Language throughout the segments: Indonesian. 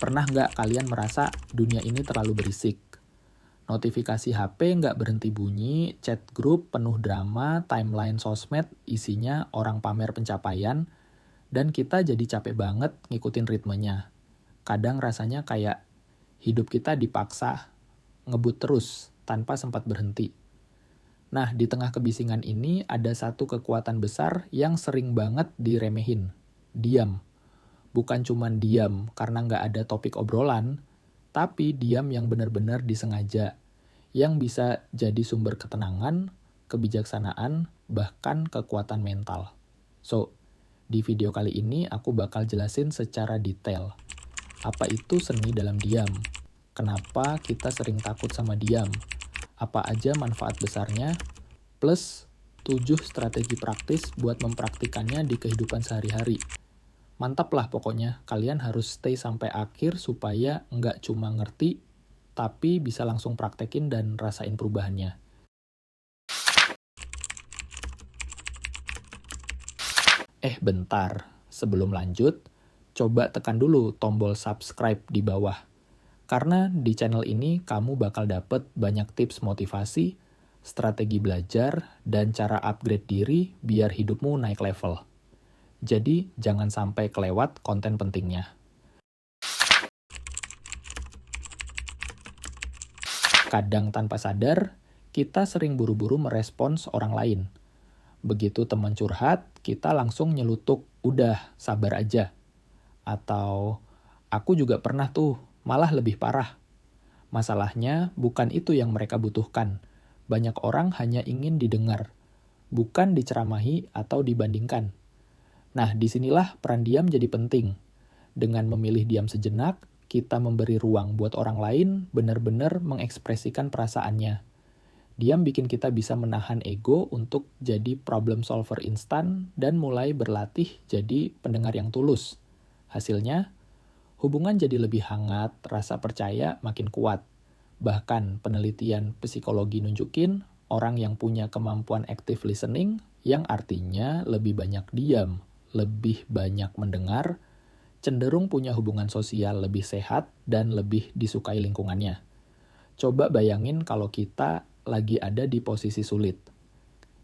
Pernah nggak kalian merasa dunia ini terlalu berisik? Notifikasi HP nggak berhenti bunyi, chat grup penuh drama, timeline sosmed isinya orang pamer pencapaian, dan kita jadi capek banget ngikutin ritmenya. Kadang rasanya kayak hidup kita dipaksa ngebut terus tanpa sempat berhenti. Nah, di tengah kebisingan ini ada satu kekuatan besar yang sering banget diremehin. Diam. Bukan cuman diam karena nggak ada topik obrolan, tapi diam yang benar-benar disengaja, yang bisa jadi sumber ketenangan, kebijaksanaan, bahkan kekuatan mental. So, di video kali ini aku bakal jelasin secara detail. Apa itu seni dalam diam? Kenapa kita sering takut sama diam? Apa aja manfaat besarnya? Plus 7 strategi praktis buat mempraktikannya di kehidupan sehari-hari. Mantap lah pokoknya, kalian harus stay sampai akhir supaya nggak cuma ngerti, tapi bisa langsung praktekin dan rasain perubahannya. Bentar, sebelum lanjut, coba tekan dulu tombol subscribe di bawah. Karena di channel ini kamu bakal dapet banyak tips motivasi, strategi belajar, dan cara upgrade diri biar hidupmu naik level. Jadi, jangan sampai kelewat konten pentingnya. Kadang tanpa sadar, kita sering buru-buru merespons orang lain. Begitu teman curhat, kita langsung nyelutuk, udah, sabar aja. Atau, aku juga pernah tuh, malah lebih parah. Masalahnya, bukan itu yang mereka butuhkan. Banyak orang hanya ingin didengar, bukan diceramahi atau dibandingkan. Nah, disinilah peran diam jadi penting. Dengan memilih diam sejenak, kita memberi ruang buat orang lain benar-benar mengekspresikan perasaannya. Diam bikin kita bisa menahan ego untuk jadi problem solver instan dan mulai berlatih jadi pendengar yang tulus. Hasilnya, hubungan jadi lebih hangat, rasa percaya makin kuat. Bahkan penelitian psikologi nunjukin orang yang punya kemampuan active listening, yang artinya lebih banyak diam, lebih banyak mendengar, cenderung punya hubungan sosial lebih sehat dan lebih disukai lingkungannya. Coba bayangin kalau kita lagi ada di posisi sulit.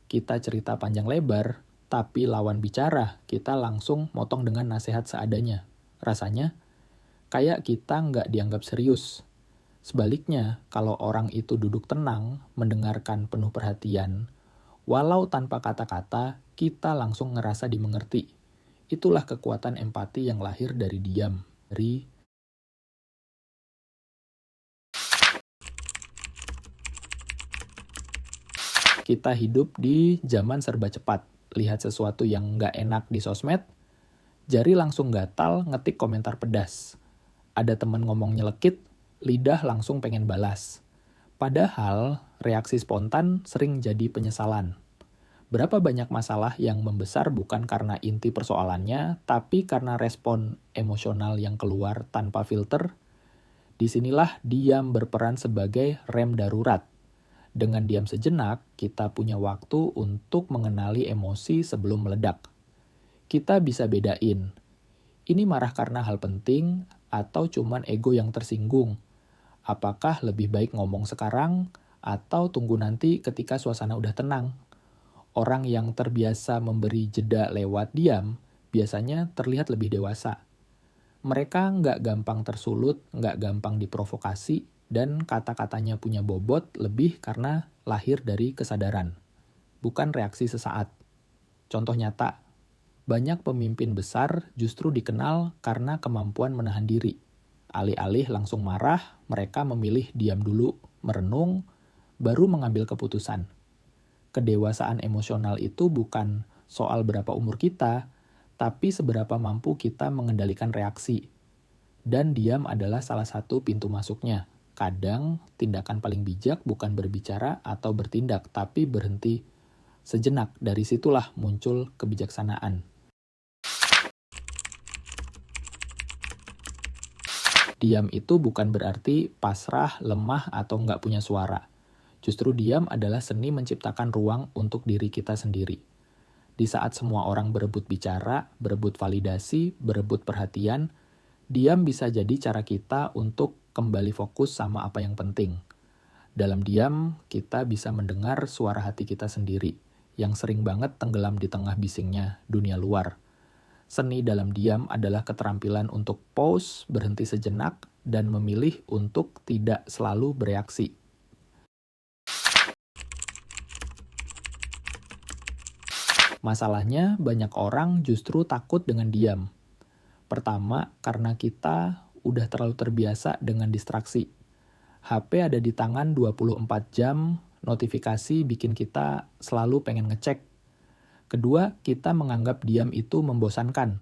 Kita cerita panjang lebar, tapi lawan bicara kita langsung motong dengan nasihat seadanya. Rasanya kayak kita nggak dianggap serius. Sebaliknya, kalau orang itu duduk tenang, mendengarkan penuh perhatian, walau tanpa kata-kata, kita langsung ngerasa dimengerti. Itulah kekuatan empati yang lahir dari diam. Kita hidup di zaman serba cepat. Lihat sesuatu yang nggak enak di sosmed, jari langsung gatal ngetik komentar pedas. Ada teman ngomong nyelekit, lidah langsung pengen balas. Padahal, reaksi spontan sering jadi penyesalan. Berapa banyak masalah yang membesar bukan karena inti persoalannya, tapi karena respon emosional yang keluar tanpa filter. Disinilah diam berperan sebagai rem darurat. Dengan diam sejenak, kita punya waktu untuk mengenali emosi sebelum meledak. Kita bisa bedain, ini marah karena hal penting atau cuman ego yang tersinggung. Apakah lebih baik ngomong sekarang atau tunggu nanti ketika suasana udah tenang? Orang yang terbiasa memberi jeda lewat diam biasanya terlihat lebih dewasa. Mereka nggak gampang tersulut, nggak gampang diprovokasi, dan kata-katanya punya bobot lebih karena lahir dari kesadaran, bukan reaksi sesaat. Contoh nyata, banyak pemimpin besar justru dikenal karena kemampuan menahan diri. Alih-alih langsung marah, mereka memilih diam dulu, merenung, baru mengambil keputusan. Kedewasaan emosional itu bukan soal berapa umur kita, tapi seberapa mampu kita mengendalikan reaksi. Dan diam adalah salah satu pintu masuknya. Kadang, tindakan paling bijak bukan berbicara atau bertindak, tapi berhenti sejenak. Dari situlah muncul kebijaksanaan. Diam itu bukan berarti pasrah, lemah, atau nggak punya suara. Justru diam adalah seni menciptakan ruang untuk diri kita sendiri. Di saat semua orang berebut bicara, berebut validasi, berebut perhatian, Diam bisa jadi cara kita untuk kembali fokus sama apa yang penting. Dalam diam, kita bisa mendengar suara hati kita sendiri, yang sering banget tenggelam di tengah bisingnya dunia luar. Seni dalam diam adalah keterampilan untuk pause, berhenti sejenak, dan memilih untuk tidak selalu bereaksi. Masalahnya, banyak orang justru takut dengan diam. Pertama, karena kita udah terlalu terbiasa dengan distraksi. HP ada di tangan 24 jam, notifikasi bikin kita selalu pengen ngecek. Kedua, kita menganggap diam itu membosankan.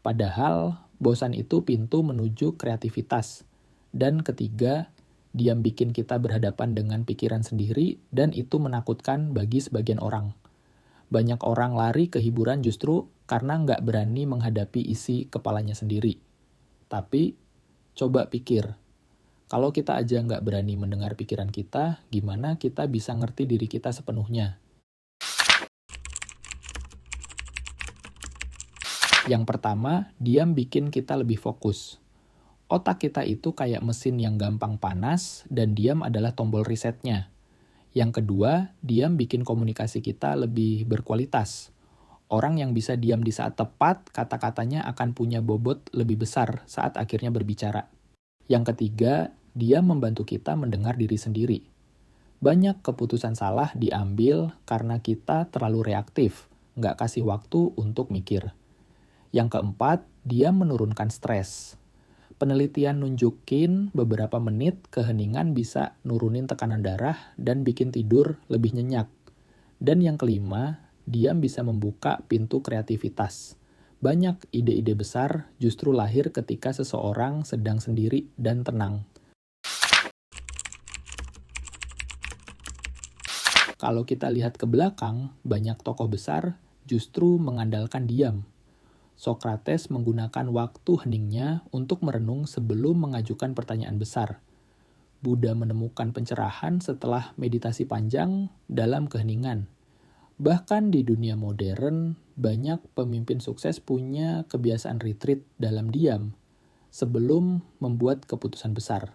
Padahal, bosan itu pintu menuju kreativitas. Dan ketiga, diam bikin kita berhadapan dengan pikiran sendiri dan itu menakutkan bagi sebagian orang. Banyak orang lari ke hiburan justru karena nggak berani menghadapi isi kepalanya sendiri. Tapi, coba pikir, kalau kita aja nggak berani mendengar pikiran kita, gimana kita bisa ngerti diri kita sepenuhnya? Yang pertama, diam bikin kita lebih fokus. Otak kita itu kayak mesin yang gampang panas, dan diam adalah tombol resetnya. Yang kedua, diam bikin komunikasi kita lebih berkualitas. Orang yang bisa diam di saat tepat, kata-katanya akan punya bobot lebih besar saat akhirnya berbicara. Yang ketiga, diam membantu kita mendengar diri sendiri. Banyak keputusan salah diambil karena kita terlalu reaktif, nggak kasih waktu untuk mikir. Yang keempat, diam menurunkan stres. Penelitian nunjukin beberapa menit keheningan bisa nurunin tekanan darah dan bikin tidur lebih nyenyak. Dan yang kelima, diam bisa membuka pintu kreativitas. Banyak ide-ide besar justru lahir ketika seseorang sedang sendiri dan tenang. Kalau kita lihat ke belakang, banyak tokoh besar justru mengandalkan diam. Sokrates menggunakan waktu heningnya untuk merenung sebelum mengajukan pertanyaan besar. Buddha menemukan pencerahan setelah meditasi panjang dalam keheningan. Bahkan di dunia modern, banyak pemimpin sukses punya kebiasaan retreat dalam diam sebelum membuat keputusan besar.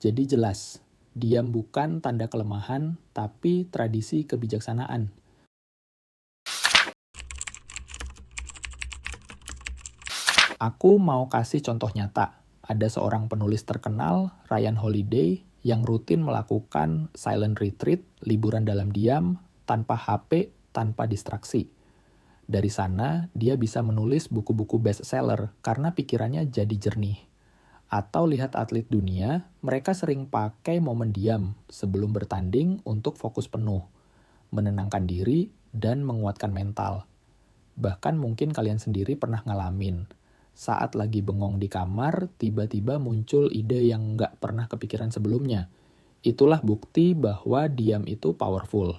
Jadi jelas, diam bukan tanda kelemahan, tapi tradisi kebijaksanaan. Aku mau kasih contoh nyata. Ada seorang penulis terkenal, Ryan Holiday, yang rutin melakukan silent retreat, liburan dalam diam, tanpa HP, tanpa distraksi. Dari sana, dia bisa menulis buku-buku bestseller karena pikirannya jadi jernih. Atau lihat atlet dunia, mereka sering pakai momen diam sebelum bertanding untuk fokus penuh, menenangkan diri, dan menguatkan mental. Bahkan mungkin kalian sendiri pernah ngalamin. Saat lagi bengong di kamar, tiba-tiba muncul ide yang nggak pernah kepikiran sebelumnya. Itulah bukti bahwa diam itu powerful.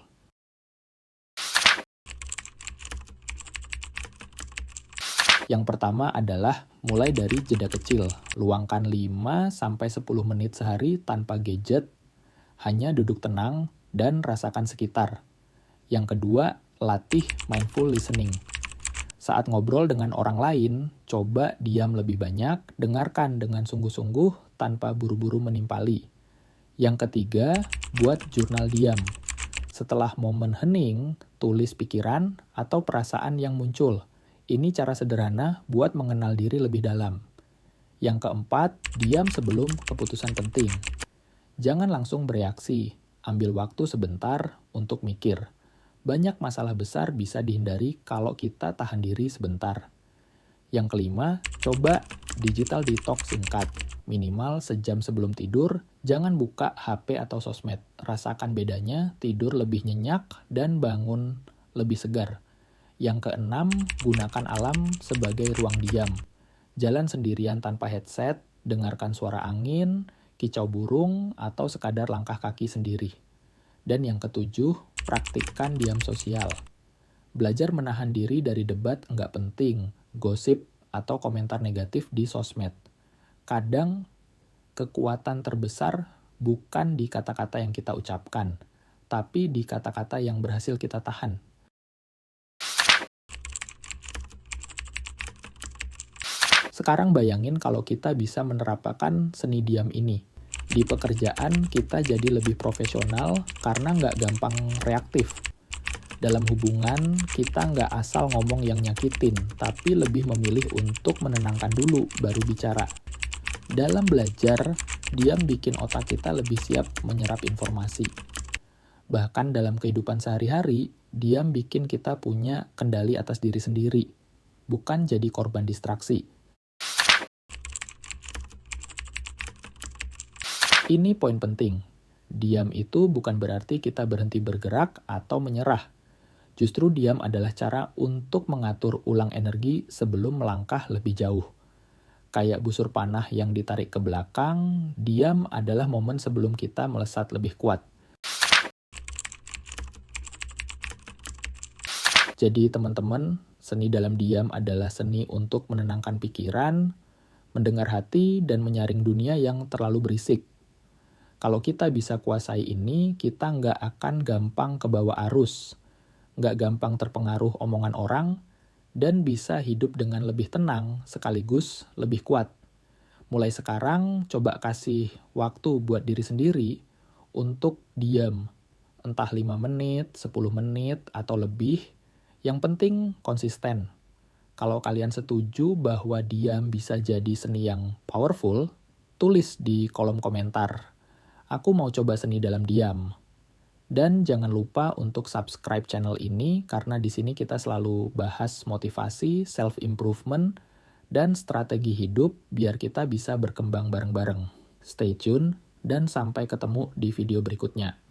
Yang pertama adalah mulai dari jeda kecil. Luangkan 5-10 menit sehari tanpa gadget, hanya duduk tenang dan rasakan sekitar. Yang kedua, latih mindful listening. Saat ngobrol dengan orang lain, coba diam lebih banyak, dengarkan dengan sungguh-sungguh tanpa buru-buru menimpali. Yang ketiga, buat jurnal diam. Setelah momen hening, tulis pikiran atau perasaan yang muncul. Ini cara sederhana buat mengenal diri lebih dalam. Yang keempat, diam sebelum keputusan penting. Jangan langsung bereaksi, ambil waktu sebentar untuk mikir. Banyak masalah besar bisa dihindari kalau kita tahan diri sebentar. Yang kelima, coba digital detox singkat. Minimal sejam sebelum tidur, jangan buka HP atau sosmed. Rasakan bedanya, tidur lebih nyenyak dan bangun lebih segar. Yang keenam, gunakan alam sebagai ruang diam. Jalan sendirian tanpa headset, dengarkan suara angin, kicau burung, atau sekadar langkah kaki sendiri. Dan yang ketujuh, praktikkan diam sosial. Belajar menahan diri dari debat nggak penting, gosip, atau komentar negatif di sosmed. Kadang, kekuatan terbesar bukan di kata-kata yang kita ucapkan, tapi di kata-kata yang berhasil kita tahan. Sekarang bayangin kalau kita bisa menerapkan seni diam ini. Di pekerjaan kita jadi lebih profesional karena nggak gampang reaktif. Dalam hubungan, kita nggak asal ngomong yang nyakitin, tapi lebih memilih untuk menenangkan dulu baru bicara. Dalam belajar, diam bikin otak kita lebih siap menyerap informasi. Bahkan dalam kehidupan sehari-hari, diam bikin kita punya kendali atas diri sendiri, bukan jadi korban distraksi. Ini poin penting. Diam itu bukan berarti kita berhenti bergerak atau menyerah. Justru diam adalah cara untuk mengatur ulang energi sebelum melangkah lebih jauh. Kayak busur panah yang ditarik ke belakang, diam adalah momen sebelum kita melesat lebih kuat. Jadi teman-teman, seni dalam diam adalah seni untuk menenangkan pikiran, mendengar hati, dan menyaring dunia yang terlalu berisik. Kalau kita bisa kuasai ini, kita nggak akan gampang kebawa arus, nggak gampang terpengaruh omongan orang, dan bisa hidup dengan lebih tenang sekaligus lebih kuat. Mulai sekarang, coba kasih waktu buat diri sendiri untuk diam. Entah 5 menit, 10 menit, atau lebih. Yang penting konsisten. Kalau kalian setuju bahwa diam bisa jadi seni yang powerful, tulis di kolom komentar. Aku mau coba seni dalam diam. Dan jangan lupa untuk subscribe channel ini karena di sini kita selalu bahas motivasi, self-improvement, dan strategi hidup biar kita bisa berkembang bareng-bareng. Stay tune dan sampai ketemu di video berikutnya.